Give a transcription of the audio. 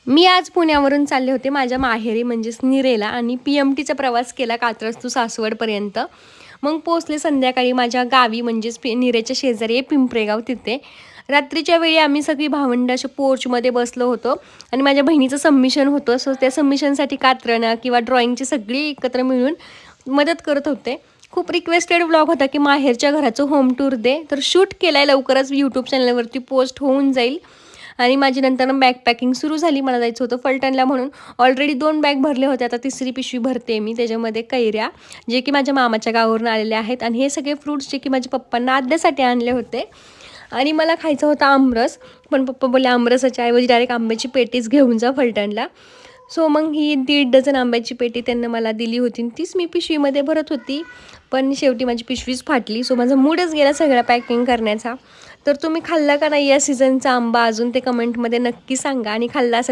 मी आज पुण्यावरून चालले होते माझ्या माहेरी म्हणजेच निरेला आणि PMTचा प्रवास केला कात्रज टू सासवडपर्यंत. मग पोचले संध्याकाळी माझ्या गावी म्हणजेच निरेच्या शेजारी आहे पिंपरेगाव तिथे. रात्रीच्या वेळी आम्ही सगळी भावंड अशा पोर्चमध्ये बसलो होतो आणि माझ्या बहिणीचं सबमिशन होतं. सो त्या सबमिशनसाठी कात्रणं किंवा ड्रॉइंगची सगळी एकत्र मिळून मदत करत होते. खूप रिक्वेस्टेड व्लॉग होता की माहेरच्या घराचं होम टूर दे, तर शूट केला आहे. लवकरच यूट्यूब चॅनलवरती पोस्ट होऊन जाईल. आणि माझी नंतर बॅग पॅकिंग सुरू झाली. मला जायचं होतं फलटणला म्हणून. ऑलरेडी 2 बॅग भरले होते, आता तिसरी पिशवी भरते मी. त्याच्यामध्ये कैऱ्या जे की माझ्या मामाच्या गावावरून आलेल्या आहेत आणि हे सगळे फ्रूट्स जे की माझ्या पप्पांना आद्यासाठी आणले होते. आणि मला खायचा होता आमरस, पण पप्पा बोलले आमरसाच्या ऐवजी डायरेक्ट आंब्याची पेटीच घेऊन जा फलटणला. सो मग ही 1.5 डझन आंब्याची पेटी त्यांनी मला दिली होती आणि तीच मी पिशवीमध्ये भरत होती. पण शेवटी माझी पिशवीच फाटली. सो माझा मूडच गेला सगळं पॅकिंग करण्याचा. तर तुम्ही खाल्ला का नाही या सीझनचा आंबा अजून, ते कमेंटमध्ये नक्की सांगा. आणि खाल्ला असेल